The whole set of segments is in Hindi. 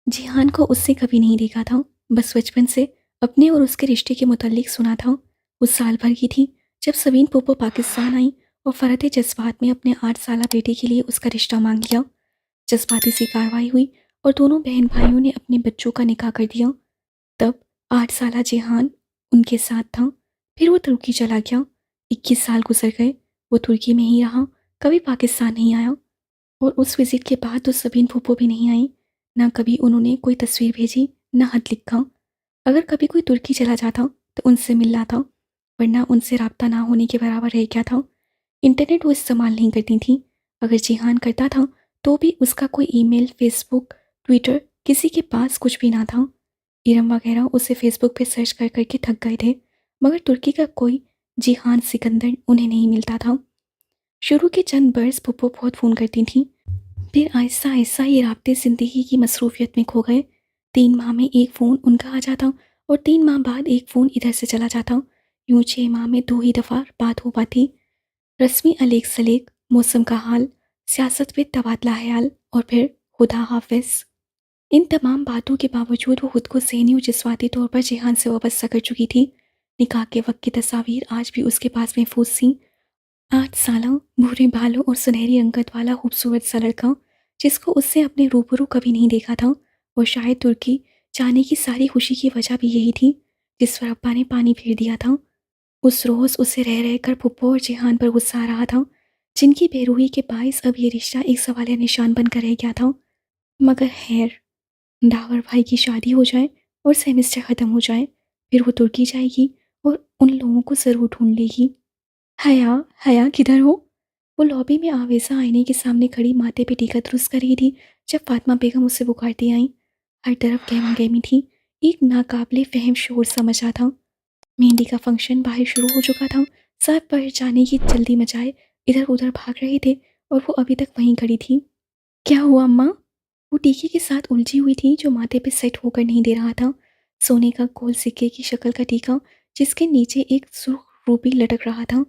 जिहान को उससे कभी नहीं देखा था, बस बचपन से अपने और उसके रिश्ते के मुतालिक सुना था। उस साल भर की थी जब सबीन पोपो पाकिस्तान आई और फरहत जज्बात में अपने 8 साला बेटे के लिए उसका रिश्ता मांग लिया। जज्बाती सी कार्रवाई हुई और दोनों बहन भाइयों ने अपने बच्चों का निकाह कर दिया। तब 8 साला जिहान उनके साथ था। फिर वो तुर्की चला गया। 21 साल गुजर गए। वो तुर्की में ही रहा, कभी पाकिस्तान नहीं आया। और उस विजिट के बाद तो सबीन फूफो भी नहीं आई। ना कभी उन्होंने कोई तस्वीर भेजी, ना खत लिखा। अगर कभी कोई तुर्की चला जाता तो उनसे मिलना था, वरना उनसे रब्ता ना होने के बराबर रह गया था। इंटरनेट वो इस्तेमाल नहीं करती थी। अगर जिहान करता था तो भी उसका कोई ईमेल, फेसबुक, ट्विटर, किसी के पास कुछ भी ना था। इरम वगैरह उसे फेसबुक पे सर्च कर करके थक गए थे, मगर तुर्की का कोई जिहान सिकंदर उन्हें नहीं मिलता था। शुरू के चंद बरस पुप्पो बहुत फ़ोन करती थी, फिर आहिस्ता आहिस्ता ये राब्ते ज़िंदगी की मसरूफियत में खो गए। 3 माह में एक फ़ोन उनका आ जाता और 3 माह बाद एक फ़ोन इधर से चला जाता। यूँ 6 माह में 2 ही दफ़ा बात हो पाती। रस्मी अलेक सलेक, मौसम का हाल, सियासत पे तबादला ख्याल और फिर खुदा हाफिज। इन तमाम बातों के बावजूद वो खुद को ज़हनी और जिस्मानी तौर पर जिहान से वाबस्ता कर चुकी थी। निकाह के वक्त की तस्वीर आज भी उसके पास महफूज थी। 8 साला, भूरे बालों और सुनहरी रंगत वाला खूबसूरत सा लड़का, जिसको उससे अपने रूबरू कभी नहीं देखा था। और शायद तुर्की जाने की सारी खुशी की वजह भी यही थी, जिस पर अब्बा ने पानी फेर दिया था। उस रोज़ उसे रह रह कर पुप्पो और जिहान पर गुस्सा आ रहा था, जिनकी बेरूही के बायस अब ये रिश्ता एक सवालिया निशान बनकर रह गया था। मगर खैर, डावर भाई की शादी हो जाए और सेमेस्टर ख़त्म हो जाए, फिर वो तुर्की जाएगी और उन लोगों को ज़रूर ढूंढ लेगी। हया, हया किधर हो? वो लॉबी में आवेज़ा आईने के सामने खड़ी माथे पे टीका दुरुस्त कर रही थी जब फातिमा बेगम उसे पुकारती आईं। हर तरफ गहमा-गहमी थी। एक नाकाबिले फ़हम शोर सा मचा था। मेहंदी का फंक्शन बाहर शुरू हो चुका था। सब बाहर जाने की जल्दी मचाए इधर-उधर भाग रहे थे और वो अभी तक वहीं खड़ी थी। क्या हुआ अम्मा? वो टीके के साथ उलझी हुई थी जो माथे पे सेट होकर नहीं दे रहा था। सोने का गोल सिक्के की शक्ल का टीका जिसके नीचे एक सुर्ख रूबी लटक रहा था।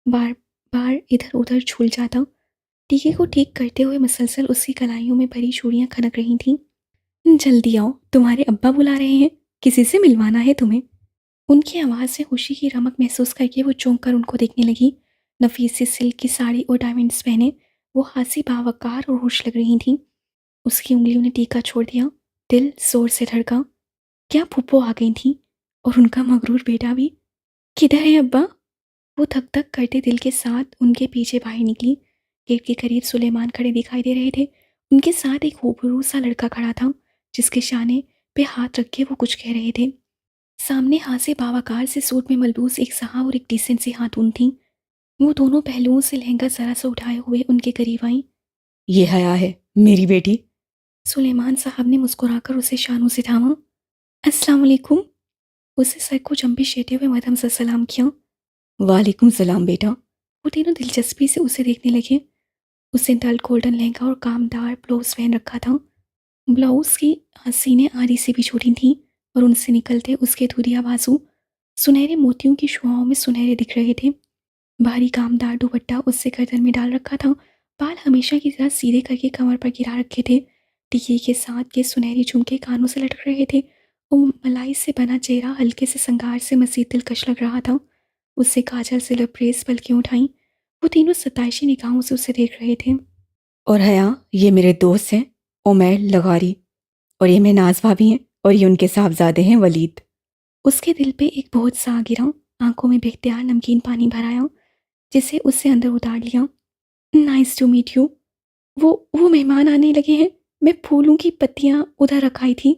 बार बार इधर उधर झूल जाता। टीके को ठीक करते हुए मसलसल उसकी कलाइयों में भरी चूड़ियां खनक रही थीं। जल्दी आओ, तुम्हारे अब्बा बुला रहे हैं, किसी से मिलवाना है तुम्हें। उनकी आवाज़ से खुशी की रमक महसूस करके वो चौंक कर उनको देखने लगी। नफीस सी सिल्क की साड़ी और डायमंड्स पहने वो हासी बावकार और होश लग रही थी। उसकी उंगलियों ने टीका छोड़ दिया। दिल जोर से धड़का। क्या फूफो आ गई थी और उनका मगरूर बेटा भी। किधर है अब्बा? वो धक-धक करते दिल के साथ उनके पीछे बाहर निकली। गेट के करीब सुलेमान खड़े दिखाई दे रहे थे। उनके साथ एक खूबसूरत सा लड़का खड़ा था, जिसके शाने पे हाथ रख के वो कुछ कह रहे थे। सामने हासे बावाकार से सूट में मलबूस एक साहब और एक डिसेंट सी खातून थी। वो दोनों पहलुओं से लहंगा जरा सा उठाए हुए उनके करीब आईं। ये हया है मेरी बेटी। सुलेमान साहब ने मुस्कुराकर उसे शानों से थामा। अस्सलाम वालेकुम। उसे सर को जंबिश देते हुए मदम से सलाम किया। वालेकुम सलाम बेटा। वो तीनों दिलचस्पी से उसे देखने लगे। उसने डल गोल्डन लहंगा और कामदार ब्लाउज पहन रखा था। ब्लाउज की सीने आधी से भी छोटी थीं और उनसे निकलते उसके धुरिया बाजू सुनहरे मोतियों की शुआओं में सुनहरे दिख रहे थे। भारी कामदार दुपट्टा उससे गर्दन में डाल रखा था। बाल हमेशा की तरह सीधे करके कमर पर गिरा रखे थे। टिके के साथ के सुनहरी झुमके कानों से लटक रहे थे। वो मलाई से बना चेहरा हल्के से संगार से मजीद दिलकश लग रहा था। उससे काजल से लबरेज पलकें उठाई। वो तीनों सताइशी निगाहों से उसे देख रहे थे। और हया, ये मेरे दोस्त हैं, उमैर लगारी। और ये मैं नाज भाभी हैं और ये उनके साहबजादे हैं वलीद। उसके दिल पे एक बोझ सा आ गिरा। आंखों में बेख्तियार नमकीन पानी भर आया, जिसे उससे अंदर उतार लिया। Nice to meet you. वो मेहमान आने लगे हैं। मैं फूलों की पत्तियां उधर रखाई थी,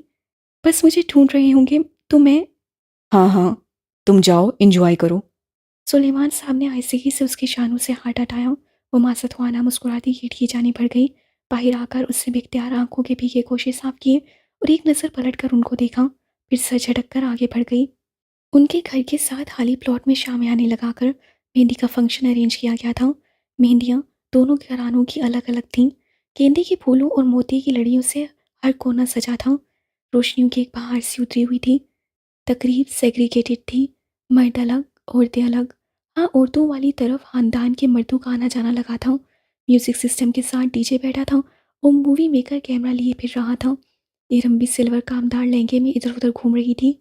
बस मुझे ढूंढ रहे होंगे तो मैं। हाँ हाँ, तुम जाओ एंजॉय करो। सुलेमान साहब ने आहिस्तगी से उसके शानों से हाथ हटाया। वो मासतवाना मुस्कुराती गेट की जाने बढ़ गई। बाहर आकर उससे बेख्तियार आंखों के भीगे गोशे साफ किए और एक नज़र पलट कर उनको देखा, फिर सर झटक कर आगे बढ़ गई। उनके घर के साथ खाली प्लॉट में शामियाने लगाकर मेहंदी का फंक्शन अरेंज किया गया था। मेहंदियाँ दोनों घरानों की अलग अलग थीं। गेंदे के फूलों और मोती की लड़ियों से हर कोना सजा था। रोशनियों की एक बहार सी उतरी हुई थी। तकरीब सेग्रीगेटेड थी। मर्द अलग, औरतें अलग। हाँ, औरतों वाली तरफ खानदान के मर्दों का आना जाना लगा था। म्यूजिक सिस्टम के साथ डीजे बैठा था और मूवी मेकर कैमरा लिए फिर रहा था। इरम भी सिल्वर कामदार लहंगे में इधर उधर घूम रही थी।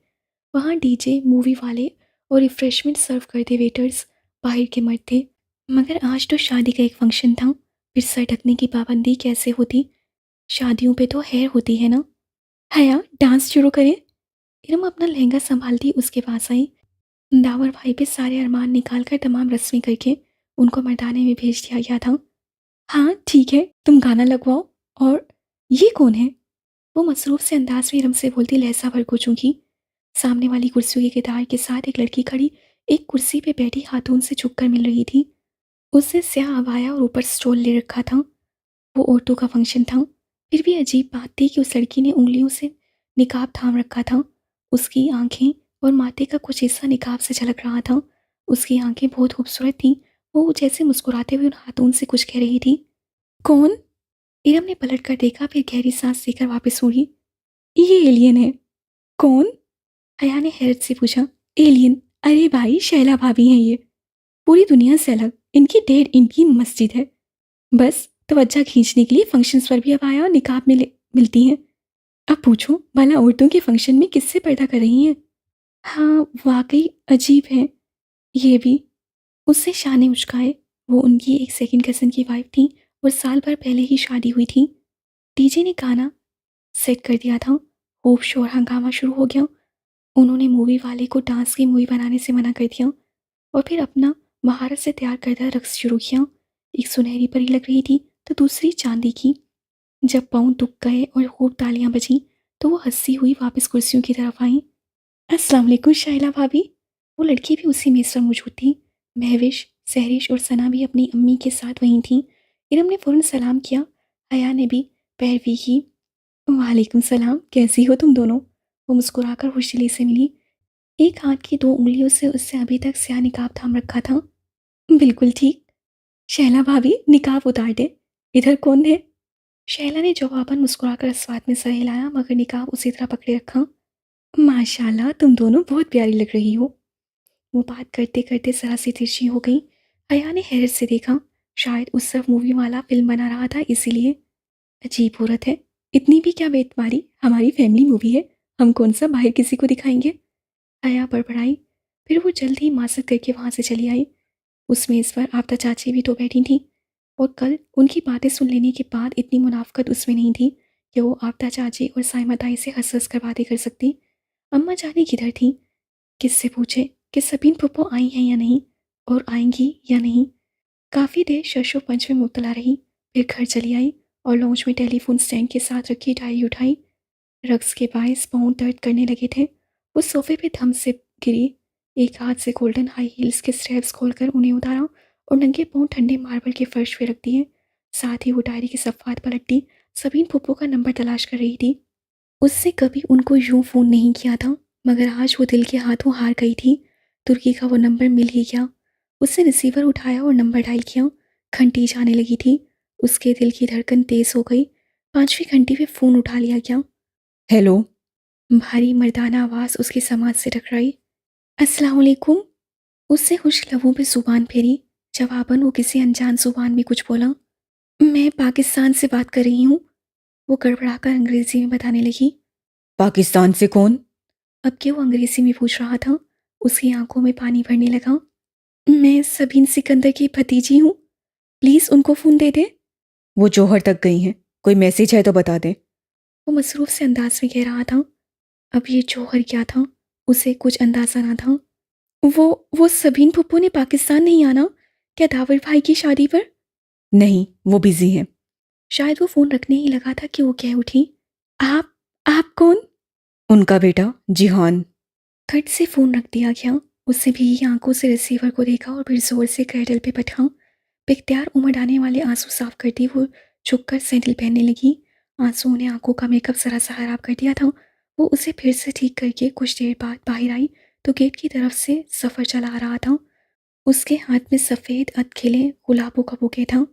वहाँ डीजे, मूवी वाले और रिफ्रेशमेंट सर्व करते वेटर्स बाहर के मर्द थे। मगर आज तो शादी का एक फंक्शन था, फिर सर ढकने की पाबंदी कैसे होती? शादियों पे तो हैर होती है ना। हया, डांस शुरू करें? इरम अपना लहंगा संभालती उसके पास आई। दावर भाई पे सारे अरमान निकाल कर तमाम रस्में करके उनको मर्दाने में भेज दिया गया था। हाँ ठीक है, तुम गाना लगवाओ। और ये कौन है? वो मसरूफ से अंदाज में इरम से बोलती लहजा भर को चूंकि सामने वाली कुर्सियों के कितार के साथ एक लड़की खड़ी एक कुर्सी पे बैठी खातून से झुककर मिल रही थी। उसने स्याह अबाया और ऊपर स्टोल ले रखा था। वो औरतों का फंक्शन था। फिर भी अजीब बात थी कि उस लड़की ने उंगलियों से निकाब थाम रखा था। उसकी आंखें और माथे का कुछ हिस्सा निकाब से झलक रहा था। उसकी आंखें बहुत खूबसूरत थीं। वो जैसे मुस्कुराते हुए उन खातून से कुछ कह रही थी। कौन? इरम ने पलट कर देखा, फिर गहरी सांस लेकर वापस मुड़ी। ये एलियन है। कौन? हया ने हैरत से पूछा। एलियन? अरे भाई, शैला भाभी हैं ये। पूरी दुनिया से अलग, इनकी डेढ़ इनकी मस्जिद है। बस तवज्जो खींचने के लिए फंक्शंस पर भी अब आया और निकाब में मिलती हैं। अब पूछो भला औरतों के फंक्शन में किससे पर्दा कर रही हैं? हाँ वाकई अजीब है ये भी। उससे शाह ने मुस्काए। वो उनकी एक सेकंड कज़न की वाइफ थी और साल भर पहले ही शादी हुई थी। डीजे ने गाना सेट कर दिया था। खूब शोर हंगामा शुरू हो गया। उन्होंने मूवी वाले को डांस की मूवी बनाने से मना कर दिया और फिर अपना महारत से तैयार करदा रक्स शुरू किया। एक सुनहरी परी लग रही थी तो दूसरी चांदी की। जब पाँव दुख गए और खूब तालियां बजीं तो वो हंसती हुई वापस कुर्सियों की तरफ आई। अस्सलाम वालेकुम शाइला भाभी। वो लड़की भी उसी मेज पर मौजूद थी। महविश, सहरिश और सना भी अपनी अम्मी के साथ वहीं थीं। इरम ने फ़ौरन सलाम किया। हया ने भी पैरवी की। वालेकुम सलाम, कैसी हो तुम दोनों? वो मुस्कुराकर खुशदिली से मिली। एक हाथ की दो उंगलियों से उससे अभी तक स्याह निकाब थाम रखा था। बिल्कुल ठीक। शैला भाभी, निकाब उतार दे। इधर कौन है? शैला ने जवाबन मुस्कुराकर अस्वाद में सर हिलाया, मगर निकाब उसी तरह पकड़े रखा। माशाल्लाह, तुम दोनों बहुत प्यारी लग रही हो। वो बात करते करते जरा सी तिरछी हो गई। हया ने हैरत से देखा। शायद उस सब मूवी वाला फिल्म बना रहा था इसीलिए। अजीब औरत है, इतनी भी क्या बेतमारी? हमारी फैमिली मूवी है, हम कौन सा बाहर किसी को दिखाएंगे? हया बड़बड़ाई। फिर वो जल्द ही मासक करके वहां से चली आई। उस मेज़ पर आफ्ता चाची भी तो बैठी थी और कल उनकी बातें सुन लेने के बाद इतनी मुनाफकत उसमें नहीं थी कि वो आफ्ता चाची और साइमा ताई से हंस हंस कर बातें कर सकती। अम्मा जाने किधर थी? किससे पूछे कि सबीन फुप्पो आई हैं या नहीं और आएंगी या नहीं। काफ़ी देर शशो पंच में मुबतला रही, फिर घर चली आई और लॉन्च में टेलीफोन स्टैंड के साथ रखी डायरी उठाई। रक्स के बायस पाँव दर्द करने लगे थे। वो सोफे पे धम से गिरी। एक हाथ से गोल्डन हाई हील्स के स्ट्रैप्स खोलकर उन्हें उतारा और नंगे पाँव ठंडे मार्बल के फर्श पे रख दिए। साथ ही वो डायरी की सफ़ात पलटती सबीन फुप्पो का नंबर तलाश कर रही थी। उससे कभी उनको यूं फ़ोन नहीं किया था, मगर आज वो दिल के हाथों हार गई थी। तुर्की का वो नंबर मिल ही गया। उसने रिसीवर उठाया और नंबर डायल किया। घंटी जाने लगी थी। उसके दिल की धड़कन तेज़ हो गई। 5वीं घंटी पे फ़ोन उठा लिया गया। हेलो। भारी मर्दाना आवाज़ उसकी समाज से टकराई। अस्सलाम वालेकुम। उससे खुश लबों पे जुबान फेरी। जवाबन वो किसी अनजान जुबान में कुछ बोला। मैं पाकिस्तान से बात कर रही हूँ। वो गड़बड़ाकर अंग्रेजी में बताने लगी। पाकिस्तान से कौन? अब कि वो अंग्रेजी में पूछ रहा था, उसकी आंखों में पानी भरने लगा। मैं सबीन सिकंदर की भतीजी हूँ, प्लीज़ उनको फ़ोन दे दे। वो जौहर तक गई हैं, कोई मैसेज है तो बता दें। वो मसरूफ से अंदाज में कह रहा था। अब ये जौहर क्या था, उसे कुछ अंदाजा ना था। वो सबीन पुप्पो ने पाकिस्तान नहीं आना क्या दावर भाई की शादी पर? नहीं, वो बिजी हैं। शायद वो फ़ोन रखने ही लगा था कि वो कह उठी। आप कौन? उनका बेटा जिहान। खट से फ़ोन रख दिया गया। उससे भीगी आंखों से रिसीवर को देखा और फिर जोर से क्रैडल पे बैठा। बेख्तियार उमड़ आने वाले आंसू साफ करती वो झुककर सैंडल पहनने लगी। आंसुओं ने आंखों का मेकअप जरा सा खराब कर दिया था। वो उसे फिर से ठीक करके कुछ देर बाद बाहर आई तो गेट की तरफ से सफ़र चला आ रहा था। उसके हाथ में सफ़ेद अधखिले गुलाबों का बुके था।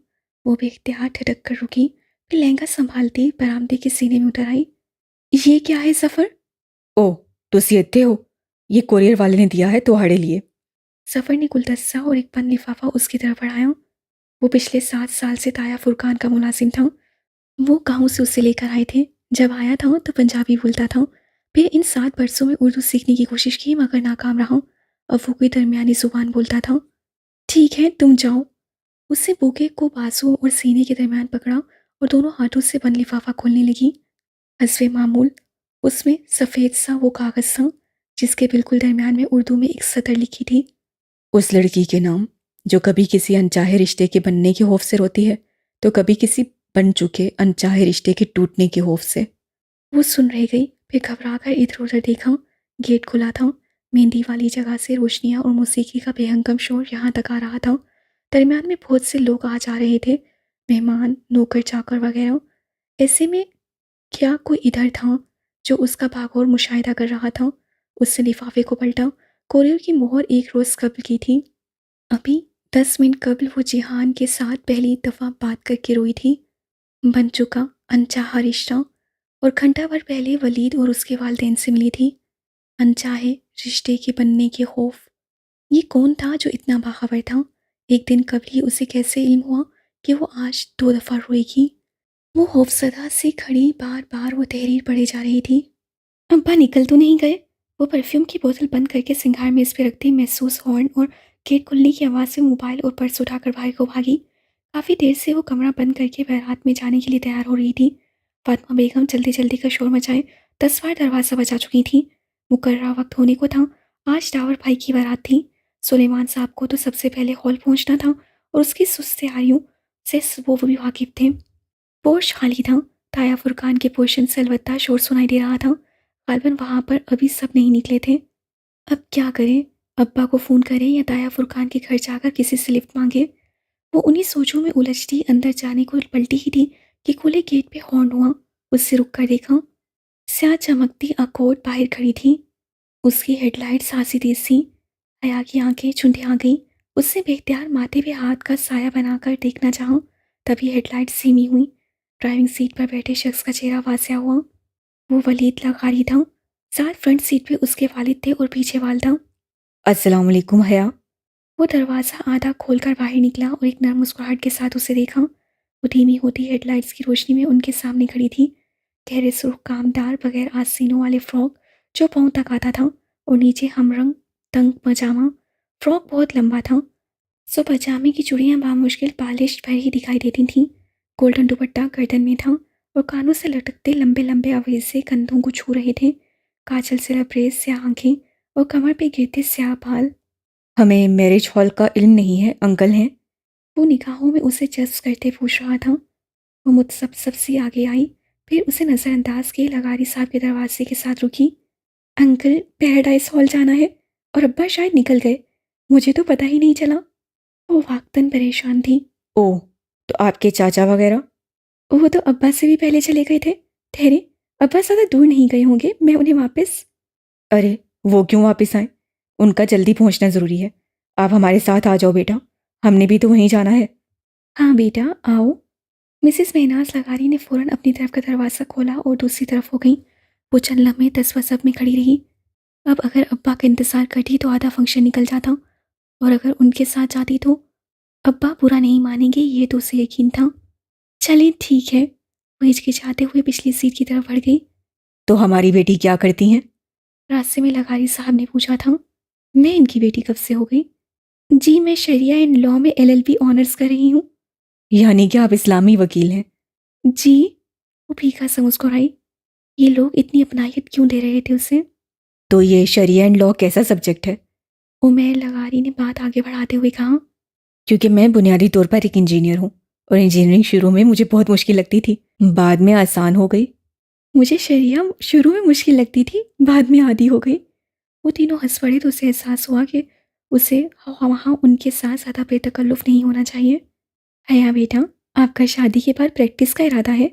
वो बेख्तियार ठटक कर रुकी, फिर लहंगा संभालती बरामदे के सीने में उतर आई। ये क्या है सफ़र? ओह, तुसी इत्थे हो? ये कोरियर वाले ने दिया है तुम्हारे लिए। सफ़र ने गुलदस्ता और एक बंद लिफाफा उसकी तरफ बढ़ाया। वो पिछले 7 साल से ताया फुरकान का मुलाजिम था। वो गाँव से उसे लेकर आए थे। जब आया था तो पंजाबी बोलता था, फिर इन 7 बरसों में उर्दू सीखने की कोशिश की मगर नाकाम रहा। अब वो कोई दरमियानी ज़ुबान बोलता था। ठीक है तुम जाओ। उससे बुके को बाजू और सीने के दरमियान पकड़ा और दोनों हाथों से बंद लिफाफा खोलने लगी। हस्बे मामूल उसमें सफ़ेद सा वो कागज़ था जिसके बिल्कुल दरमियान में उर्दू में एक सतर लिखी थी। उस लड़की के नाम जो कभी किसी अनचाहे रिश्ते के बनने के खौफ से रोती है तो कभी किसी बन चुके अनचाहे रिश्ते के टूटने के खौफ से। वो सुन रह गई, फिर घबरा कर इधर उधर देखा। गेट खुला था। मेहंदी वाली जगह से रोशनियां और मौसीकी का बेहंगम शोर यहाँ तक आ रहा था। दरमियान में बहुत से लोग आ जा रहे थे, मेहमान, नौकर चाकर वगैरह। ऐसे में क्या कोई इधर था जो उसका भागौर मुशाहिदा कर रहा था। उसने लिफाफे को पलटा। कोरियर की मोहर एक रोज़ कब्ल की थी। अभी 10 मिनट कब्ल वो जिहान के साथ पहली दफ़ा बात करके रोई थी। बन चुका अनचाहा रिश्ता। और घंटा भर पहले वलीद और उसके वालिदैन से मिली थी। अनचाहे रिश्ते के बनने के खौफ। ये कौन था जो इतना बाखबर था। एक दिन कभी उसे कैसे इल्म हुआ कि वो आज 2 दफ़ा रोएगी। वो खौफसदा से खड़ी बार बार वो तहरीर पढ़े जा रही थी। अब्बा निकल तो नहीं गए। वो परफ्यूम की बोतल बंद करके सिंगार मेज पे रखती महसूस हॉर्न और गेट खुलने की आवाज़ से मोबाइल और पर्स उठाकर भाई को भागी। काफ़ी देर से वो कमरा बंद करके बारात में जाने के लिए तैयार हो रही थी। फातिमा बेगम जल्दी जल्दी का शोर मचाए 10 बार दरवाज़ा बजा चुकी थी। मुकर्ररा वक्त होने को था। आज डावर भाई की बारात थी। सुलेमान साहब को तो सबसे पहले हॉल पहुंचना था और उसकी सुस्त तैयारियों से वो भी वाकिफ थे। पोर्श खाली था। ताया फुरकान के पोर्शन से अलबत्ता शोर सुनाई दे रहा था। गालिबन वहाँ पर अभी सब नहीं निकले थे। अब क्या करें। अब्बा को फ़ोन करें या ताया फुरकान के घर जाकर किसी से लिफ्ट मांगे। वो उन्हीं सोचों में उलझती अंदर जाने को पलटी ही थी कि खुले गेट पे हॉर्न हुआ। उससे रुक कर देखा। स्याह चमकती अकोट बाहर खड़ी थी। उसकी हेडलाइट सासी तेज थी। हया की आंखें चुंधे आ गई। उससे बेख्तियार माथे पे हाथ का साया बनाकर देखना चाहा, तभी हेडलाइट सीमी हुई। ड्राइविंग सीट पर बैठे शख्स का चेहरा वासिया हुआ। वो वलीद लगारी था। साथ फ्रंट सीट पे उसके वालिद थे और पीछे वालदा। अस्सलाम वालेकुम हया। वो दरवाज़ा आधा खोलकर बाहर निकला और एक नर्म मुस्कुराहट के साथ उसे देखा। वो धीमी होती हेडलाइट्स की रोशनी में उनके सामने खड़ी थी। गहरे सुर्ख कामदार बगैर आस्तीनों वाले फ्रॉक जो पाँव तक आता था और नीचे हमरंग तंग पजामा। फ्रॉक बहुत लंबा था, सो पजामे की चूड़ियाँ बामुश्किल पॉलिश भर ही दिखाई देती थीं। गोल्डन दुपट्टा गर्दन में था और कानों से लटकते लंबे लंबे अवेज़े कंधों को छू रहे थे। काजल से लबरेज स्याह आंखें और कमर पे गिरते स्याह बाल। हमें मैरिज हॉल का इल्म नहीं है, अंकल हैं। वो निगाहों में उसे जज्ब करते पूछ रहा था। वो मुतसब सी आगे आई, फिर उसे नज़रअंदाज किए लगारी साहब के दरवाजे के साथ रुकी। अंकल पैराडाइज हॉल जाना है और अब्बा शायद निकल गए। मुझे तो पता ही नहीं चला। वो वाकतन परेशान थी। ओह, तो आपके चाचा वगैरह? वो तो अब्बा से भी पहले चले गए थे। ठहरे, अब्बा ज़्यादा दूर नहीं गए होंगे, मैं उन्हें वापस। अरे, वो क्यों वापस आए? उनका जल्दी पहुंचना ज़रूरी है। आप हमारे साथ आ जाओ बेटा, हमने भी तो वहीं जाना है। हाँ बेटा आओ। मिसेस महनाज लगारी ने फ़ौरन अपनी तरफ का दरवाज़ा खोला और दूसरी तरफ हो गई। वो चंद लम्हे तसवसब में खड़ी रही। अब अगर अब्बा का इंतज़ार करती तो आधा फंक्शन निकल जाता, और अगर उनके साथ जाती तो अब्बा बुरा नहीं मानेंगे, ये तो उसे यकीन था। चलें ठीक है। वो हिचकिचाते हुए पिछली सीट की तरफ बढ़ गई। तो हमारी बेटी क्या करती हैं? रास्ते में लगारी साहब ने पूछा था। मैं इनकी बेटी कब से हो गई? जी मैं शरिया एंड लॉ में LLB ऑनर्स कर रही हूँ। यानी कि आप इस्लामी वकील हैं? जी। वो फीका सा मुस्कुराई। ये लोग इतनी अपनाहियत क्यों दे रहे थे उसे। तो ये शरिया एंड लॉ कैसा सब्जेक्ट है? उमर लगारी ने बात आगे बढ़ाते हुए कहा। क्योंकि मैं बुनियादी तौर पर एक इंजीनियर हूँ और इंजीनियरिंग शुरू में मुझे बहुत मुश्किल लगती थी, बाद में आसान हो गई। मुझे शरिया शुरू में मुश्किल लगती थी, बाद में आदी हो गई। वो तीनों हंस पड़े तो उसे एहसास हुआ कि उसे वहाँ उनके साथ ज़्यादा बेतकल्लुफ़ नहीं होना चाहिए। हया बेटा, आपका शादी के बाद प्रैक्टिस का इरादा है?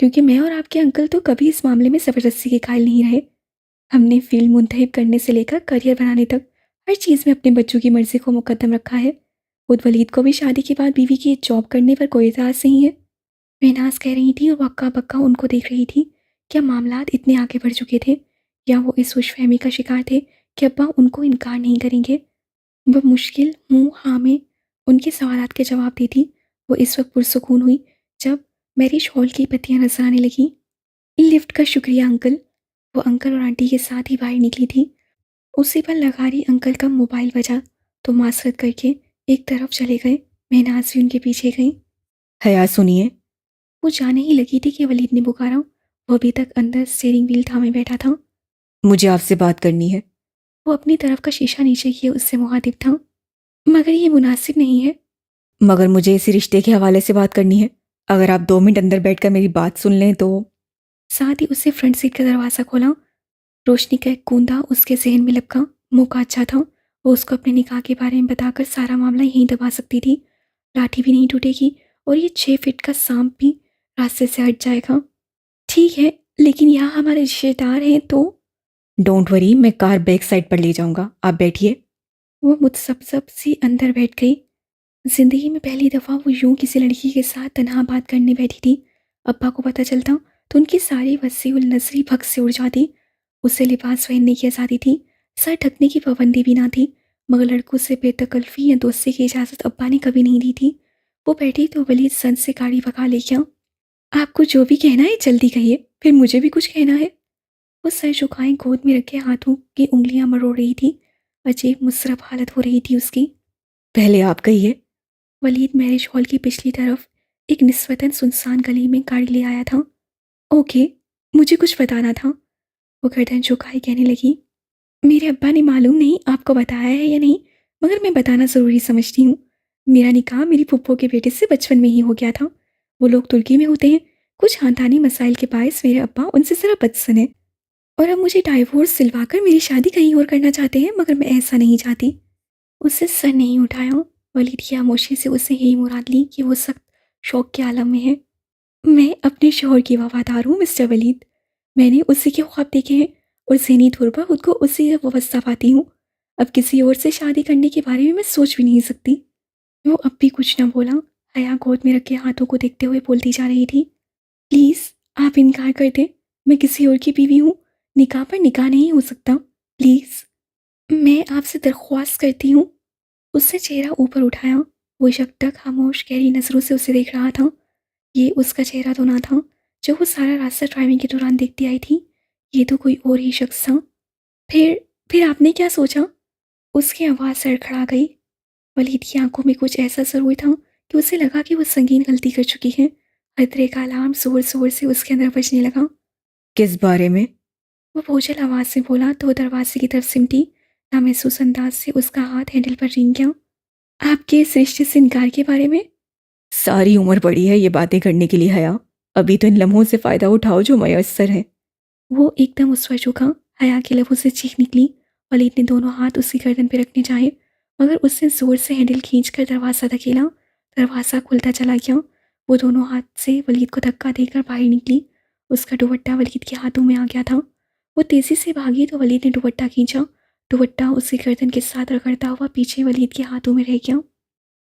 क्योंकि मैं और आपके अंकल तो कभी इस मामले में ज़बरदस्ती के कायल नहीं रहे। हमने फील्ड मुंतखब करने से लेकर करियर बनाने तक हर चीज़ में अपने बच्चों की मर्ज़ी को मुकद्दम रखा है। खुद वलीद को भी शादी के बाद बीवी की जॉब करने पर कोई एतराज़ नहीं है। महनाज कह रही थी और बक्का बक्का उनको देख रही थी। क्या मामलात इतने आगे बढ़ चुके थे, या वो इस खुशफहमी का शिकार थे कि अब्बा उनको इनकार नहीं करेंगे। वह मुश्किल मुँह हाँ में उनके सवालात के जवाब दी थी। वो इस वक्त पुरसुकून हुई जब मैरिज हॉल की बत्तियां नजर आने लगीं। लिफ्ट का शुक्रिया अंकल। वो अंकल और आंटी के साथ ही बाहर निकली थी। उसी पर लगारी अंकल का मोबाइल बजा तो मासरत करके एक तरफ चले गए। महनाज भी उनके पीछे गई। हया सुनिए। वो जाने ही लगी थी कि वलीद ने पुकारा। वो अभी तक अंदर स्टीयरिंग व्हील थामे बैठा था। मुझे आपसे बात करनी है। वो अपनी तरफ का शीशा नीचे किए उससे मुखातिब था। मगर ये मुनासिब नहीं है। मगर मुझे इसी रिश्ते के हवाले से बात करनी है। अगर आप 2 मिनट अंदर बैठकर मेरी बात सुन लें तो। साथ ही उससे फ्रंट सीट का दरवाज़ा खोला। रोशनी का एक कूंदा उसके जहन में लपका। मौका अच्छा था। वो उसको अपने निकाह के बारे में बताकर सारा मामला यहीं दबा सकती थी। लाठी भी नहीं टूटेगी और ये 6 फीट का सांप भी रास्ते से हट जाएगा। ठीक है, लेकिन यहाँ हमारे रिश्तेदार हैं तो। डोंट वरी, मैं कार बैक साइड पर ले जाऊंगा, आप बैठिए। वो मुतसब्सब सी अंदर बैठ गई। जिंदगी में पहली दफ़ा वो यूं किसी लड़की के साथ तन्हा बात करने बैठी थी। अब्बा को पता चलता तो उनकी सारी वसीउल नजरी भग से उड़ जाती। उसे लिबास पहनने की आज़ादी थी, सर ढकने की पाबंदी भी ना थी। मगर लड़कों से बेतकल्फी या दोस्ती की इजाज़त अब्बा ने कभी नहीं दी थी। वो बैठी तो वलीद सन से गाड़ी भगा ले गया। आपको जो भी कहना है जल्दी कहिए, फिर मुझे भी कुछ कहना है। वो सर झुकाए गोद में रखे हाथों की उंगलियां मरोड़ रही थी। अजीब मुसरफ हालत हो रही थी उसकी। पहले आप कहिए। वलीद मैरिज हॉल की पिछली तरफ एक निस्बतन सुनसान गली में गाड़ी ले आया था। ओके, मुझे कुछ बताना था। वो गर्दन झुकाई कहने लगी। मेरे अब्बा ने मालूम नहीं आपको बताया है या नहीं, मगर मैं बताना ज़रूरी समझती हूँ। मेरा निकाह मेरी फुप्पो के बेटे से बचपन में ही हो गया था। वो लोग तुर्की में होते हैं। कुछ खानदानी मसाइल के बायस मेरे अब्बा उनसे ज़रा बदसन है और अब मुझे डाइवोर्स दिलवाकर मेरी शादी कहीं और करना चाहते हैं, मगर मैं ऐसा नहीं चाहती। उससे सर नहीं उठाया। वलीद की खामोशी से उसे यही मुराद ली कि वो सख्त शौक के आलम में है। मैं अपने शोहर की वफादार हूँ मिस्टर वलीद। मैंने उसी के ख्वाब देखे हैं और ज़हनी तौर पर खुद को उसी से वाबस्ता पाती हूँ। अब किसी और से शादी करने के बारे में मैं सोच भी नहीं सकती। वो अब भी कुछ न बोला। हया गोद में रखे हाथों को देखते हुए बोलती जा रही थी। प्लीज़, आप इनकार कर दें। मैं किसी और की बीवी हूँ। निकाह पर निकाह नहीं हो सकता। प्लीज़, मैं आपसे दरख्वास्त करती हूँ। उसने चेहरा ऊपर उठाया। वो शक खामोश गहरी नज़रों से उसे देख रहा था। ये उसका चेहरा तो ना था जो वो सारा रास्ता ड्राइविंग के दौरान देखती आई थी। ये तो कोई और ही शख्स था। फिर आपने क्या सोचा? उसकी आवाज़ सड़खड़ा गई। वलीद की आंखों में कुछ ऐसा ज़रूर था कि उसे लगा कि वो संगीन गलती कर चुकी है। खतरे का अलार्म ज़ोर ज़ोर से उसके अंदर बजने लगा। किस बारे में? वो बोझल आवाज़ से बोला तो दरवाजे की तरफ सिमटी। नामहसूस अंदाज से उसका हाथ हैंडल पर रेंग गया। आपके इस रिश्ते से इनकार के बारे में? सारी उम्र पड़ी है ये बातें करने के लिए हया। अभी तो इन लम्हों से फ़ायदा उठाओ जो मयस्सर है। वो एकदम उस पर झुका। हया के लबों से चीख निकली। वलीद ने दोनों हाथ उसकी गर्दन पर रखने चाहे, मगर उसने जोर से हैंडल खींचकर दरवाज़ा धकेला। दरवाज़ा खुलता चला गया। वो दोनों हाथ से वलीद को धक्का देकर बाहर निकली। उसका दुपट्टा वलीद के हाथों में आ गया था। वो तेज़ी से भागी तो वलीद ने दुपट्टा खींचा। दुपट्टा उसकी गर्दन के साथ रगड़ता हुआ पीछे वलीद के हाथों में रह गया।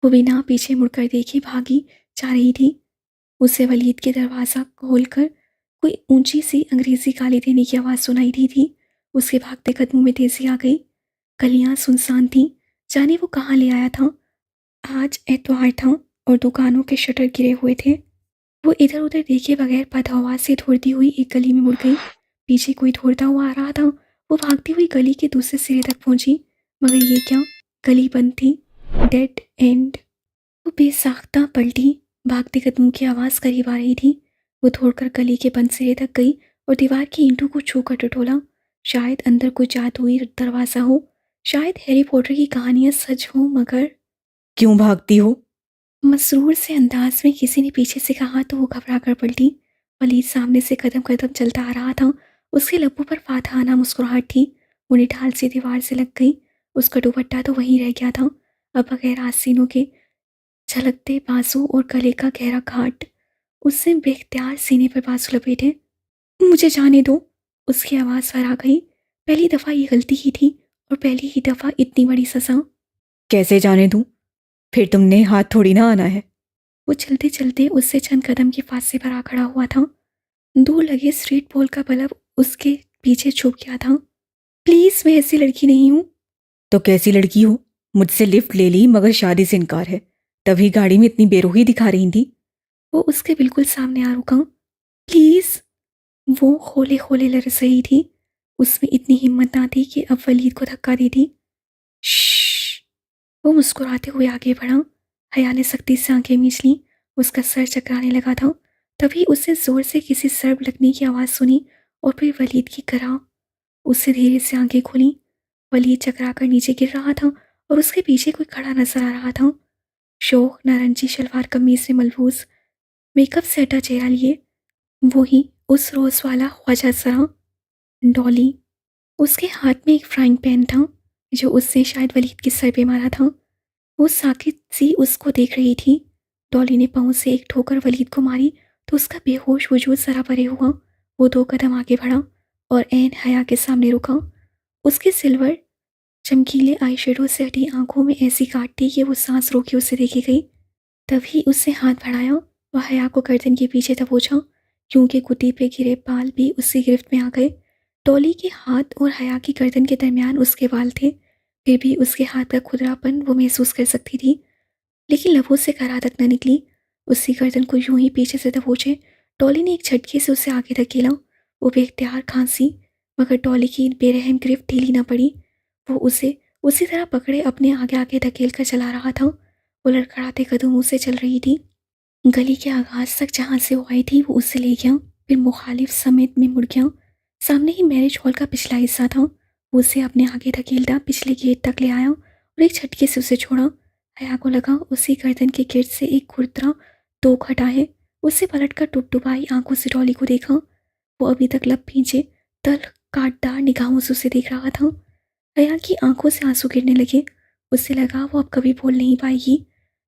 वो बिना पीछे मुड़कर देखे भागी जा रही थी। उसे वलीद के दरवाज़ा खोलकर कोई ऊंची सी अंग्रेजी गाली देने की आवाज़ सुनाई दी थी। उसके भागते कदमों में तेजी आ गई। गलियां सुनसान थीं। जाने वो कहाँ ले आया था। आज एतवार था और दुकानों के शटर गिरे हुए थे। वो इधर उधर देखे बगैर बदहवास से दौड़ती हुई एक गली में मुड़ गई। पीछे कोई दौड़ता हुआ आ रहा था। वो भागती हुई गली के दूसरे सिरे तक पहुंची, मगर ये क्या, गली बंद थी। Dead and. वो बेसाख्ता पलटी। भागते कदमों की आवाज़ करीब आ रही थी। वो दौड़कर गली के बंद सिरे तक गई और दीवार की ईंटों को छूकर टटोला। शायद अंदर कोई जादुई दरवाज़ा हो। शायद हैरी पॉटर की कहानियाँ सच हों, मगर क्यों भागती हो? मसरूर से अंदाज में किसी ने पीछे से कहा तो वो घबरा कर पलटी। वलीद सामने से कदम कदम चलता आ रहा था। उसके लब्बों पर फातहाना मुस्कुराहट थी। वो निढाल सी दीवार से लग गई। उसका दुपट्टा तो वहीं रह गया था, अब बगैर आस्तीनों के। झलकते बाजू और गले का गहरा घाट। उसने बेख्तियार सीने पर बाजू लपेटे। मुझे जाने दो। उसकी आवाज़ पर आ गई। पहली दफ़ा ये गलती की थी और पहली ही दफ़ा इतनी बड़ी सज़ा। कैसे जाने दूं? फिर तुमने हाथ थोड़ी ना आना है। वो चलते चलते उससे चंद कदम के फासले पर आ खड़ा हुआ था। दूर लगे स्ट्रीट पोल का बल्ब उसके पीछे छुप गया था। प्लीज़, मैं ऐसी लड़की नहीं हूँ। तो कैसी लड़की हो? मुझसे लिफ्ट ले ली मगर शादी से इनकार है। तभी गाड़ी में इतनी बेरुखी दिखा रही थी। वो उसके बिल्कुल सामने आ रुका। प्लीज़। वो खोले खोले लरस रही थी। उसमें इतनी हिम्मत ना थी कि अब वलीद को धक्का देती। श्श। वो मुस्कुराते हुए आगे बढ़ा। हया ने सख्ती से आंखें मीच ली। उसका सर चकराने लगा था। तभी उसे जोर से किसी सर्प लगने की आवाज़ सुनी और फिर वलीद की कराह। उससे धीरे से आंखें खुली। वलीद चकरा कर नीचे गिर रहा था और उसके पीछे कोई खड़ा नजर आ रहा था। शोख नारंगी शलवार कमीज में मलबूस, मेकअप से हटा चेहरा लिए, वही उस रोज वाला ख्वाजा सरा डॉली। उसके हाथ में एक फ्राइंग पैन था जो उसने शायद वलीद के सर पे मारा था। वो साकित सी उसको देख रही थी। डॉली ने पाँव से एक ठोकर वलीद को मारी तो उसका बेहोश वजूद जरा परे हुआ। वो 2 कदम आगे बढ़ा और ऐन हया के सामने रुका। उसके सिल्वर चमकीले आई शेडो से हटी आंखों में ऐसी काट थी कि वो सांस रोके उसे देखी गई। तभी उसने हाथ बढ़ाया और हया को गर्दन के पीछे दबोचा, क्योंकि कुत्ती पे गिरे बाल भी उसकी गिरफ्त में आ गए। डॉली के हाथ और हया की गर्दन के दरमियान उसके बाल थे। फिर भी उसके हाथ का खुरदरापन वो महसूस कर सकती थी, लेकिन लबों से कराह तक न निकली। उसकी गर्दन को यूं ही पीछे से दबोचे डॉली ने एक झटके से उसे आगे धकेला। वो बेख्तियार खांसी, मगर डॉली की बेरहम गिरफ्त ढीली न पड़ी। वो उसे उसी तरह पकड़े अपने आगे आगे धकेल कर चला रहा था। वो लड़खड़ाते कदमों से चल रही थी। गली के आगाज तक जहाँ से वो आई थी वो उसे ले गया, फिर मुखालिफ समेत में मुड़ गया। सामने ही मैरिज हॉल का पिछला हिस्सा था। वो उसे अपने आगे धकेलता पिछले गेट तक ले आया और एक झटके से उसे छोड़ा। हया को लगा उसी गर्दन के गिर्द से एक खुरदरा तोक हटा है। उसे पलटकर टुपटुपाई आंखों से डॉली को देखा। वो अभी तक लब भींचे तल्ख काटदार निगाहों से उसे देख रहा था। हया की आंखों से आंसू गिरने लगे। उससे लगा वो अब कभी बोल नहीं पाएगी।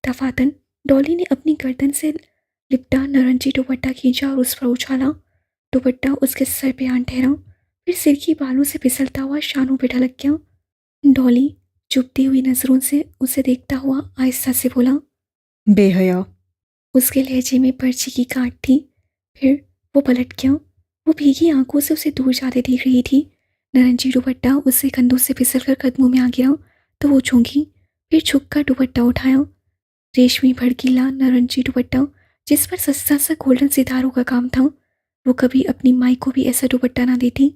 दफातन डॉली ने अपनी गर्दन से लिपटा नारंगी दुपट्टा खींचा और उस पर उछाला। दुपट्टा उसके सर पे आन ठहरा, फिर सिर की बालों से फिसलता हुआ शानों पे ढलक गया। डॉली चुभती हुई नजरों से उसे देखता हुआ आहिस्ता से बोला। बेहया। उसके लहजे में पर्ची की काट थी। फिर वो पलट गया। वो भीगी आंखों से उसे दूर जाते देख रही थी। नारंगी दुपट्टा उसके कंधों से फिसलकर कदमों में आ गिरा तो वो झोंकी, फिर झुककर दुपट्टा उठाया। रेशमी भड़कीला नारंगी दुपट्टा जिस पर सस्ता सा गोल्डन सितारों का काम था। वो कभी अपनी माई को भी ऐसा दुपट्टा ना देती,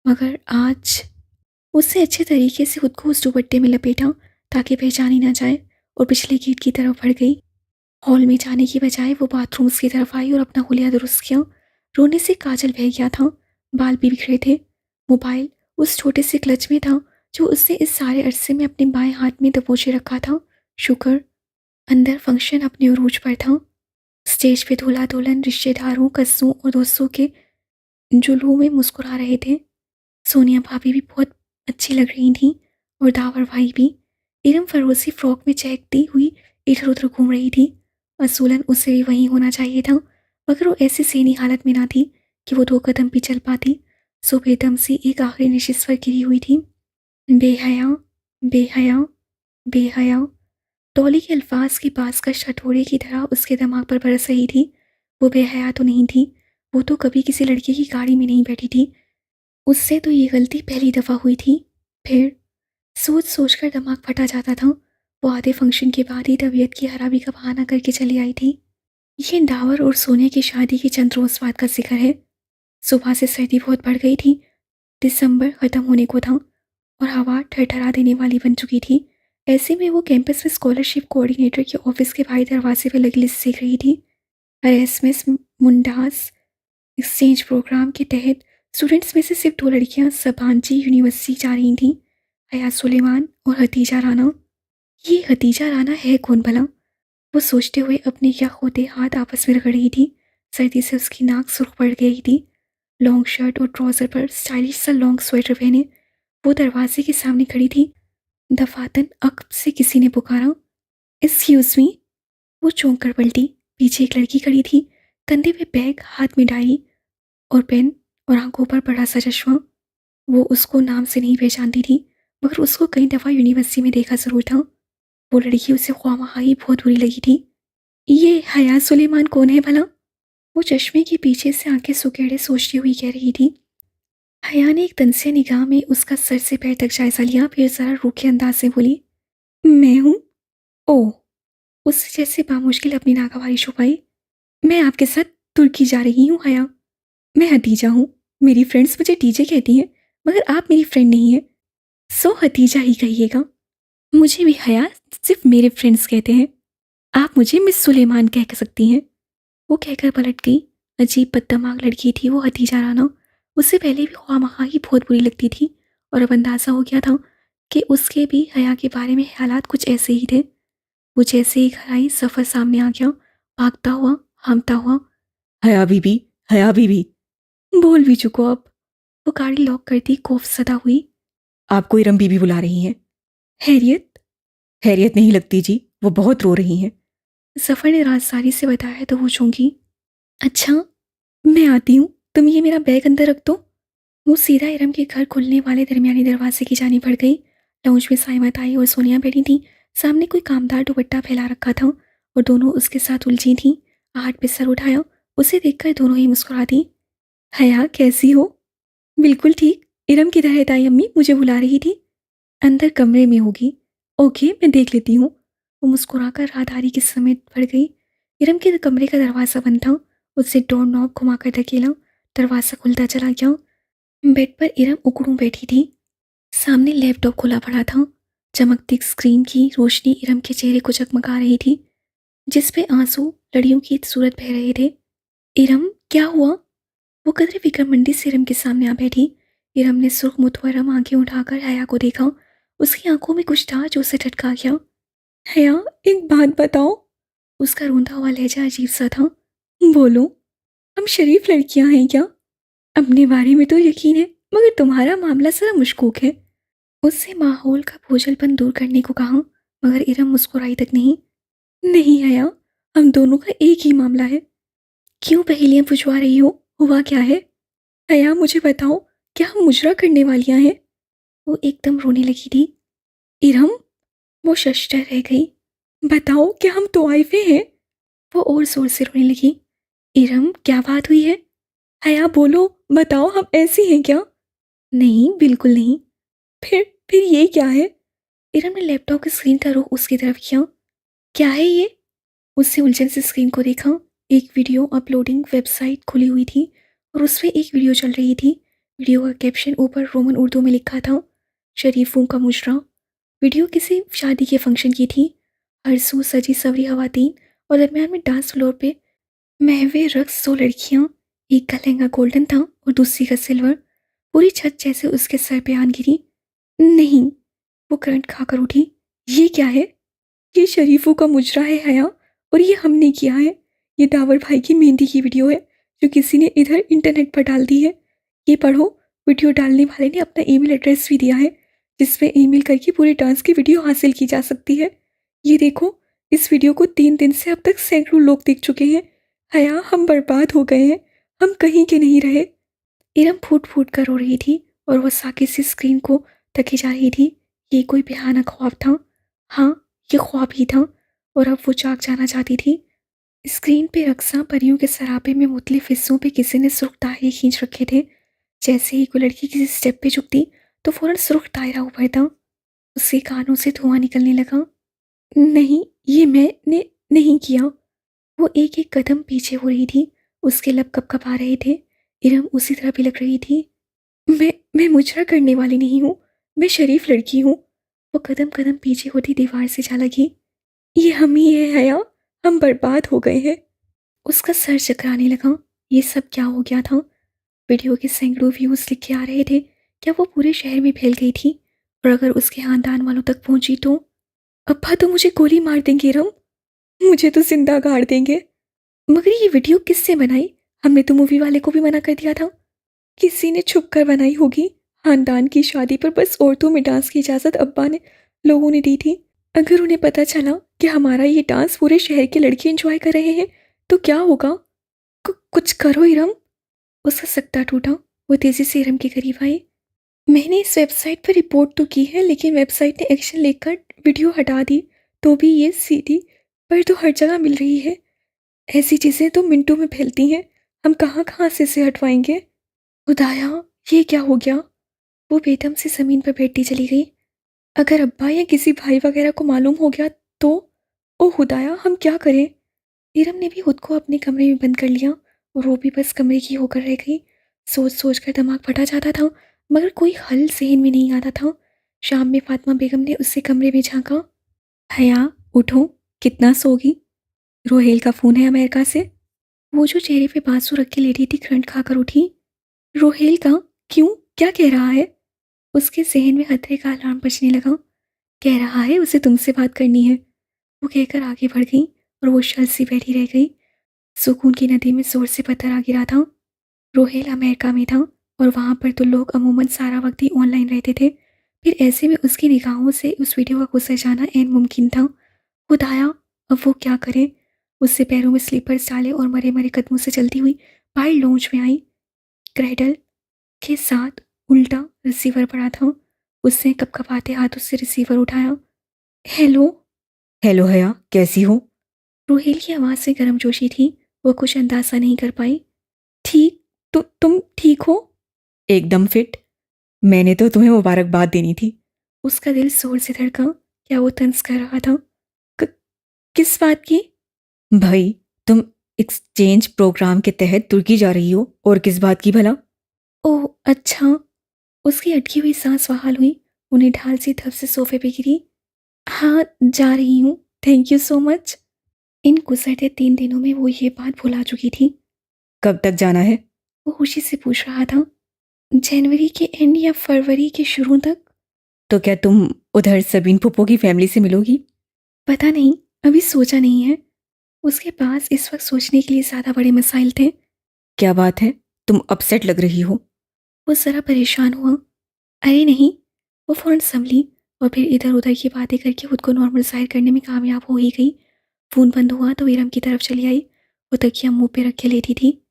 मगर आज उसने अच्छे तरीके से खुद को उस दुपट्टे में लपेटा ताकि पहचानी ना जाए और पिछले गेट की तरफ बढ़ गई। हॉल में जाने की बजाय वो बाथरूम की तरफ आई और अपना हुलिया दुरुस्त किया। रोने से काजल बह गया था, बाल भी बिखरे थे। मोबाइल उस छोटे से क्लच में था जो उसने इस सारे अरसे में अपने बाएं हाथ में दबोचे रखा था। शुक्र, अंदर फंक्शन अपने उरूज पर था। स्टेज पे दूल्हा दुल्हन रिश्तेदारों, कस्सों और दोस्तों के जुलूम में मुस्कुरा रहे थे। सोनिया भाभी भी बहुत अच्छी लग रही थी और दावर भाई भी। इरम फरोजी फ्रॉक में चहकती हुई इधर उधर घूम रही थी। असूलन उसे भी वहीं होना चाहिए था, मगर वो ऐसी सेनी हालत में ना थी कि वो 2 कदम भी चल पाती। सो बेदम सी एक आखिरी नशिश पर गिरी हुई थी। बेहया, बेहया, बेहया। डॉली के अल्फाज की बाज़कश हथौड़े की तरह उसके दिमाग पर बरस रही थी। वो बेहया तो नहीं थी। वो तो कभी किसी लड़के की गाड़ी में नहीं बैठी थी। उससे तो ये गलती पहली दफ़ा हुई थी। फिर सोच सोच कर दिमाग फटा जाता था। वो आधे फंक्शन के बाद ही तबीयत की खराबी का बहाना करके चली आई थी। ये दावर और सोनिया की शादी के चंद रोज़ बाद का जिक्र है। सुबह से सर्दी बहुत बढ़ गई थी। दिसंबर ख़त्म होने को था और हवा ठरठरा देने वाली बन चुकी थी। ऐसे में वो कैंपस में स्कॉलरशिप कोऑर्डिनेटर के ऑफिस के बाहरी दरवाजे पर लगी लिस्ट देख रही थी। एरasmus मुंडास एक्सचेंज प्रोग्राम के तहत स्टूडेंट्स में से सिर्फ 2 लड़कियां सबांची यूनिवर्सिटी जा रही थीं, हया सुलेमान और हतीजा राना। ये हतीजा राना है कौन भला? वो सोचते हुए अपने क्या होते हाथ आपस में रगड़ रही थी। सर्दी से उसकी नाक सुर्ख पड़ गई थी। लॉन्ग शर्ट और ट्राउज़र पर स्टाइलिश सा लॉन्ग स्वेटर पहने वो दरवाजे के सामने खड़ी थी। दफातन अकब से किसी ने पुकारा, एक्सक्यूज मी। वो चौंक कर पलटी। पीछे एक लड़की खड़ी थी, कंधे पे बैग, हाथ में डायरी और पेन और आंखों पर बड़ा सा चश्मा। वो उसको नाम से नहीं पहचानती थी, मगर उसको कई दफ़ा यूनिवर्सिटी में देखा ज़रूर था। वो लड़की उसे ख्वामखा ही बहुत बुरी लगी थी। ये हया सुलेमान कौन है भला? वो चश्मे के पीछे से आंखें सुकेड़े सोचती हुई कह रही थी। हया ने एक तनसे निगाह में उसका सर से पैर तक जायजा लिया, फिर ज़रा रूखे अंदाज से बोली, मैं हूँ। ओह। उससे जैसे बामुश्किल अपनी नागवारी छुपाई। मैं आपके साथ तुर्की जा रही हूँ हया। मैं हतीजा हूँ। मेरी फ्रेंड्स मुझे टीजे कहती हैं, मगर आप मेरी फ्रेंड नहीं हैं। सो हतीजा ही कहिएगा। मुझे भी हया सिर्फ मेरे फ्रेंड्स कहते हैं। आप मुझे मिस सुलेमान कह सकती हैं। वो कहकर पलट गई। अजीब बददिमाग लड़की थी वो हतीजा राना। उससे पहले भी ख्वामखा ही बहुत बुरी लगती थी और अब अंदाज़ा हो गया था कि उसके भी हया के बारे में ख्यालात कुछ ऐसे ही थे। वो जैसे ही घर आई सफ़र सामने आ गया, भागता हुआ, हामता हुआ। हया बीबी, हया बीबी। बोल भी चुको अब। वो गाड़ी लॉक करती खौफ सदा हुई। आपको इरम बीबी बुला रही हैं। हैरियत? हैरियत नहीं लगती जी, वो बहुत रो रही हैं। सफ़र ने राजसारी से बताया तो वो चौंकी। अच्छा, मैं आती हूँ, तुम ये मेरा बैग अंदर रख दो। वो सीधा इरम के घर खुलने वाले दरमियानी दरवाजे की जानी पड़ गई। लाउंज में साइमत आई और सोनिया बैठी थी। सामने कोई कामदार दुपट्टा फैला रखा था और दोनों उसके साथ उलझी थीं। आहट पे सर उठाया। उसे देखकर दोनों ही मुस्कुरा दी। हया कैसी हो? बिल्कुल ठीक। इरम किधर है ताई अम्मी? मुझे बुला रही थी। अंदर कमरे में होगी। ओके, मैं देख लेती हूँ। वो मुस्कुराकर राहदारी के समेत बढ़ गई। इरम के कमरे का दरवाज़ा बंद था। उससे डोर नॉब घुमाकर धकेला। दरवाज़ा खुलता चला गया। बेड पर इरम उकड़ू बैठी थी। सामने लैपटॉप खुला पड़ा था। चमकती स्क्रीन की रोशनी इरम के चेहरे को चकमका रही थी, जिस पे आंसू लड़ियों की सूरत बह रहे थे। इरम, क्या हुआ? वो कदरे फिक्रमंदी से इरम के सामने आ बैठी। इरम ने सुर्ख मुतवरम आंखें उठाकर हया को देखा। उसकी आंखों में कुछ था जो उसे झटका गया। हया, एक बात बताओ। उसका रोंदा हुआ लहजा अजीब सा था। बोलो। हम शरीफ लड़कियां हैं क्या? अपने बारे में तो यकीन है, मगर तुम्हारा मामला जरा मुश्कूक है। उससे माहौल का बोझलपन दूर करने को कहा, मगर इरम मुस्कुराई तक नहीं। नहीं हया, हम दोनों का एक ही मामला है। क्यों पहेलियां बुझवा रही हो? हुआ क्या है? हया, मुझे बताओ, क्या हम मुजरा करने वालियां हैं? वो एकदम रोने लगी थी। इरम? वो शशटर रह गई। बताओ, क्या हम तोआइफे हैं? वो और जोर से रोने लगी। इरम, क्या बात हुई है? हया बोलो, बताओ, हम ऐसी हैं क्या? नहीं, बिल्कुल नहीं। फिर ये क्या है? इरम ने लैपटॉप की स्क्रीन का रुख उसकी तरफ किया। क्या है ये? उससे उलझन से स्क्रीन को देखा। एक वीडियो अपलोडिंग वेबसाइट खुली हुई थी और उस पर एक वीडियो चल रही थी। वीडियो का कैप्शन ऊपर रोमन उर्दू में लिखा था, शरीफों का मुजरा। वीडियो किसी शादी के फंक्शन की थी। हर सू सजी सवरी खवातीन और दरमियान में डांस फ्लोर पे महवे रक्स 2 लड़कियां। एक का लहंगा गोल्डन था और दूसरी का सिल्वर। पूरी छत जैसे उसके सर पे आन गिरी। नहीं। वो करंट खाकर उठी। ये क्या है? ये शरीफों का मुजरा है हया, और ये हमने किया है। ये दावर भाई की मेहंदी की वीडियो है जो किसी ने इधर इंटरनेट पर डाल दी है। ये पढ़ो, वीडियो डालने वाले ने अपना ईमेल एड्रेस भी दिया है, जिस पे ईमेल करके पूरे डांस की वीडियो हासिल की जा सकती है। ये देखो, इस वीडियो को 3 दिन से अब तक सैकड़ों लोग देख चुके हैं। हया, हम बर्बाद हो गए हैं। हम कहीं के नहीं रहे। इरम फूट फूट कर रो रही थी और वो साकित सी स्क्रीन को तकी जा रही थी। ये कोई भयानक ख्वाब था। हाँ, ये ख्वाब ही था और अब वो जाग जाना चाहती थी। स्क्रीन पे रक्सा परियों के सरापे में मुख्तलिफ हिस्सों पे किसी ने सुर्ख दायरे खींच रखे थे। जैसे ही कोई लड़की किसी स्टेप पे झुकती तो फौरन सुर्ख दायरा उभरता। उसके कानों से धुआं निकलने लगा। नहीं, ये मैंने नहीं किया। वो एक एक कदम पीछे हो रही थी। उसके लब कपकपा रहे थे। इरम उसी तरह भी लग रही थी। मैं मुजरा करने वाली नहीं हूँ। मैं शरीफ लड़की हूँ। वो कदम कदम पीछे होती दीवार से जा लगी। ये हम ही है हया, हम बर्बाद हो गए हैं। उसका सर चकराने लगा। ये सब क्या हो गया था? वीडियो के सैकड़ों व्यूज लिखे आ रहे थे। क्या वो पूरे शहर में फैल गई थी? और अगर उसके खानदान वालों तक पहुंची तो? अब्बा तो मुझे गोली मार देंगे रम। मुझे तो जिंदा गाड़ देंगे। मगर ये वीडियो किससे बनाई? हमने तो मूवी वाले को भी मना कर दिया था। किसी ने छुप कर बनाई होगी। खानदान की शादी पर बस औरतों में डांस की इजाज़त अब्बा ने लोगों ने दी थी। अगर उन्हें पता चला कि हमारा ये डांस पूरे शहर के लड़के एंजॉय कर रहे हैं तो क्या होगा? कुछ करो इरम। उसका सकता टूटा। वो तेज़ी से इरम के करीब आई। मैंने इस वेबसाइट पर रिपोर्ट तो की है, लेकिन वेबसाइट ने एक्शन लेकर वीडियो हटा दी। तो भी ये सीडी पर तो हर जगह मिल रही है। ऐसी चीज़ें तो मिनटों में फैलती हैं। हम कहाँ कहाँ से इसे हटवाएंगे? खुदाया, ये क्या हो गया? वो बेदम से ज़मीन पर बैठती चली गई। अगर अब्बा या किसी भाई वगैरह को मालूम हो गया तो? ओ खुदाया, हम क्या करें? इरम ने भी खुद को अपने कमरे में बंद कर लिया और वो भी बस कमरे की होकर रह गई। सोच सोच कर दिमाग फटा जाता था, मगर कोई हल जहन में नहीं आता था। शाम में फातिमा बेगम ने उससे कमरे में झांका। हया, उठो, कितना सोगी? रोहेल का फ़ोन है अमेरिका से। वो जो चेहरे पे बांसुर रख के लेटी थी करंट खाकर उठी। रोहेल का? क्यों? क्या कह रहा है? उसके जहन में खतरे का अलार्म बजने लगा। कह रहा है उसे तुमसे बात करनी है, वो कहकर आगे बढ़ गई और वो शल सी बैठी रह गई। सुकून की नदी में जोर से पत्थर आ गिरा था। रोहेल अमेरिका में था और वहाँ पर तो लोग अमूमन सारा वक्त ही ऑनलाइन रहते थे। फिर ऐसे में उसकी निगाहों से उस वीडियो का गुजर जाना ऐन मुमकिन था। खुदाया, अब वो क्या करे? उससे पैरों में स्लीपर्स डाले और मरे मरे कदमों से चलती हुई बाहर लॉन्च में आई। क्रेडल के साथ उल्टा रिसीवर पड़ा था। उसने कपकपाते हाथ उससे रिसीवर उठाया। हेलो। हेलो हया, कैसी हो? रोहेल की आवाज़ से गर्मजोशी थी। वो कुछ अंदाजा नहीं कर पाई। ठीक। तुम ठीक हो? एकदम फिट। मैंने तो तुम्हें मुबारकबाद देनी थी। उसका दिल जोर से धड़का। क्या वो तंज कर रहा था? क- किस बात की? भाई, तुम एक्सचेंज प्रोग्राम के तहत तुर्की जा रही हो। और किस बात की भला? ओह अच्छा। उसकी अटकी हुई सांस बहाल हुई। उन्हें ढाल सी धप से सोफे पे गिरी। हाँ, जा रही हूँ। Thank you so much. इन गुजरते 3 दिनों में वो ये बात भुला चुकी थी। कब तक जाना है? वो खुशी से पूछ रहा था। जनवरी के एंड या फरवरी के शुरू तक। तो क्या तुम उधर सबीन फूफो की फैमिली से मिलोगी? पता नहीं, अभी सोचा नहीं है। उसके पास इस वक्त सोचने के लिए ज़्यादा बड़े मसाइल थे। क्या बात है, तुम अपसेट लग रही हो। वो ज़रा परेशान हुआ। अरे नहीं। वो फ़ौरन संभली और फिर इधर उधर की बातें करके खुद को नॉर्मल जाहिर करने में कामयाब हो ही गई। फ़ोन बंद हुआ तो इरम की तरफ चली आई। वो तकिया मुंह पे रख के लेटी थी।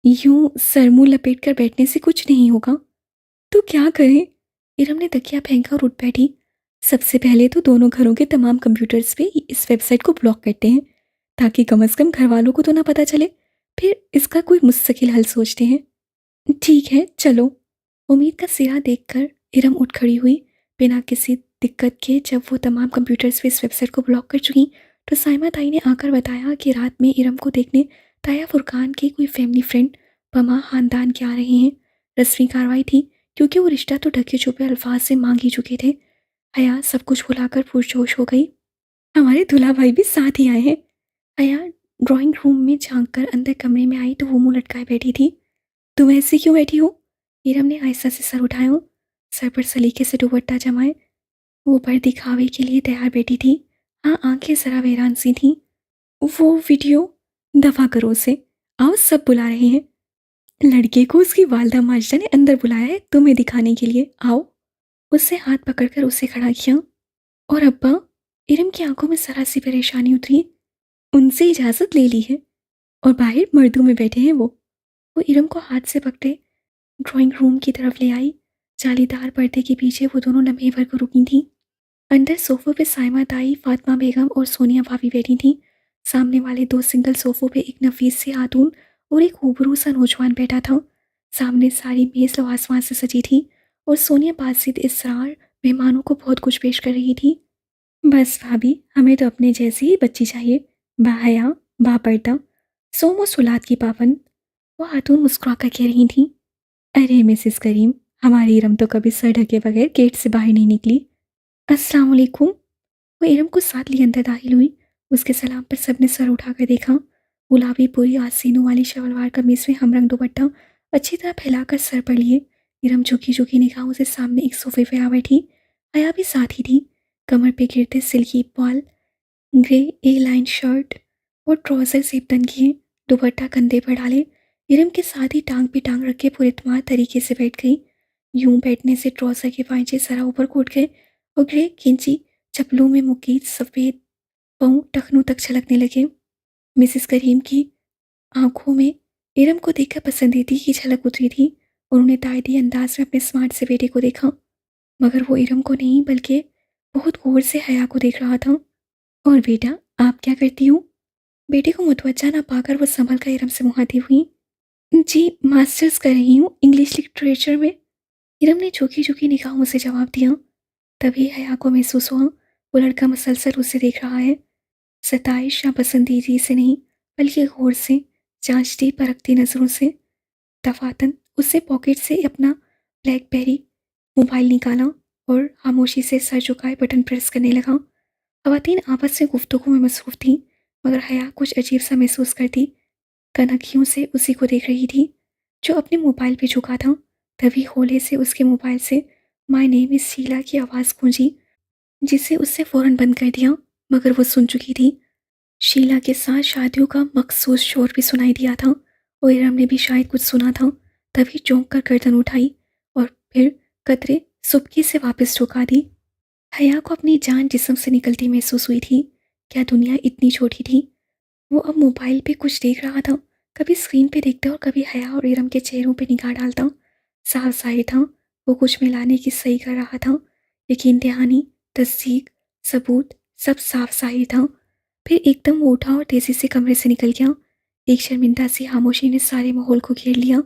यूं सर मुंह लपेट कर बैठने से कुछ नहीं होगा। तो क्या करें? इरम ने तकिया फेंका और उठ बैठी। सबसे पहले तो दोनों घरों के तमाम कंप्यूटर्स पे इस वेबसाइट को ब्लॉक करते हैं, ताकि कम से कम घर वालों को तो ना पता चले। फिर इसका कोई मुस्तकिल हल सोचते हैं। ठीक है, चलो। उम्मीद का सिरा देखकर इरम उठ खड़ी हुई। बिना किसी दिक्कत के जब वो तमाम कंप्यूटर्स पे इस वेबसाइट को ब्लॉक कर चुकी, तो साइमा ताई ने आकर बताया कि रात में इरम को देखने ताया फुरकान के कोई फैमिली फ्रेंड पमा खानदान के आ रहे हैं। रस्मी कार्रवाई थी, क्योंकि वो रिश्ता तो ढके छुपे अल्फाज से मांग ही चुके थे। हया सब कुछ भुलाकर पुरजोश हो गई। हमारे दूल्हा भाई भी साथ ही आए हैं। हया ड्राइंग रूम में झांक कर अंदर कमरे में आई तो वो मुंह लटकाए बैठी थी। तुम ऐसे क्यों बैठी हो? हीरम ने आहिस्ता से सर उठाया। सर पर सलीके से दुपट्टा जमाए वो पर दिखावे के लिए तैयार बैठी थी। हाँ, आंखें जरा हैरान सी थीं। वो वीडियो दफा करो उसे। आओ, सब बुला रहे हैं। लड़के को उसकी वालदा माजदा ने अंदर बुलाया है तुम्हें दिखाने के लिए। आओ। उससे हाथ पकड़कर उसे खड़ा किया। और अब्बा? इरम की आंखों में जरा सी परेशानी उतरी। उनसे इजाजत ले ली है और बाहर मर्दों में बैठे हैं वो इरम को हाथ से पकड़े ड्राइंग रूम की तरफ ले आई। जालीदार पर्दे के पीछे वो दोनों लम्हे भर को रुकी थीं। अंदर सोफों पे साइमा ताई, फातिमा बेगम और सोनिया भाभी बैठी थीं। सामने वाले 2 सिंगल सोफों पे एक नफीस सी खातून और एक खूबरू सा नौजवान बैठा था। सामने सारी मेज लवाजमा से सजी थी और सोनिया बातचीत इसरार मेहमानों को बहुत कुछ पेश कर रही थी। बस भाभी, हमें तो अपने जैसी ही बच्ची चाहिए, बाहया, बापर्दा, सोमो सुलाद की पाबंद। वो खातून मुस्कुरा कर कह रही थी। अरे मिसेस करीम, हमारी इरम तो कभी सर ढके बगैर गेट से बाहर नहीं निकली। अस्सलाम वालेकुम। वो इरम को साथ लिए अंदर दाखिल हुई। उसके सलाम पर सबने सर उठाकर देखा। गुलाबी पूरी आसीनों वाली शलवार कमीज में हमरंग दुपट्टा अच्छी तरह फैलाकर सर पर लिए इरम झुकी झुकी निगाहों से सामने एक सोफे पे आ बैठी। हया भी साथ ही थी। कमर पे गिरते सिल्की बॉल ग्रे ए लाइन शर्ट और ट्राउजर सेब किए, दुपट्टा कंधे पर डाले इरम के साथ ही टांग पे टांग रख के पुरइत्माद तरीके से बैठ गई। यूं बैठने से ट्राउजर के पांचे जरा ऊपर को उठ गए और ग्रे खिंची चप्पलों में मुकीद सफ़ेद पाँव टखनों तक छलकने लगे। मिसेस करीम की आंखों में इरम को देखकर पसंदीदा की झलक उतरी थी और उन्हें तायदी अंदाज में अपने स्मार्ट से बेटे को देखा, मगर वो इरम को नहीं बल्कि बहुत गौर से हया को देख रहा था। और बेटा, आप क्या करती हो? बेटे को मुतवज्जा ना पाकर वो संभल कर इरम से मुहाती हुई। जी, मास्टर्स कर रही हूँ इंग्लिश लिटरेचर में। इरम ने झुकी झुकी निगाहों से जवाब दिया। तभी हया को महसूस हुआ वो लड़का मुसलसल उसे देख रहा है। सताइश या पसंदीदी से नहीं, बल्कि गौर से, जांचती परखती नज़रों से। दफातन उससे पॉकेट से अपना ब्लैकबेरी मोबाइल निकाला और खामोशी से सर झुकाए बटन प्रेस करने लगा। खवातीन आपस में गुफ्तगू में मसरूफ़ थीं, मगर हया कुछ अजीब सा महसूस करती कनखियों से उसी को देख रही थी जो अपने मोबाइल पे झुका था। तभी होले से उसके मोबाइल से माय नेम इज़ शीला की आवाज़ गूंजी, जिसे उससे फ़ौरन बंद कर दिया, मगर वो सुन चुकी थी। शीला के साथ शादियों का मखसूस शोर भी सुनाई दिया था और इरम ने भी शायद कुछ सुना था। तभी चौंक कर गर्दन उठाई और फिर कतरे सुबकी से वापस झुका दी। हया को अपनी जान जिस्म से निकलती महसूस हुई थी। क्या दुनिया इतनी छोटी थी? वो अब मोबाइल पे कुछ देख रहा था, कभी स्क्रीन पे देखता और कभी हया और इरम के चेहरों पे निगाह डालता। साफ जाहिर था वो कुछ मिलाने की सही कर रहा था। यकीन दहानी, तस्दीक, सबूत सब साफ जाहिर था। फिर एकदम वो उठा और तेजी से कमरे से निकल गया। एक शर्मिंदा सी खामोशी ने सारे माहौल को घेर लिया।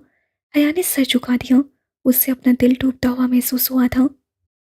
हया ने सर झुका दिया। उससे अपना दिल डूबता हुआ महसूस हुआ था।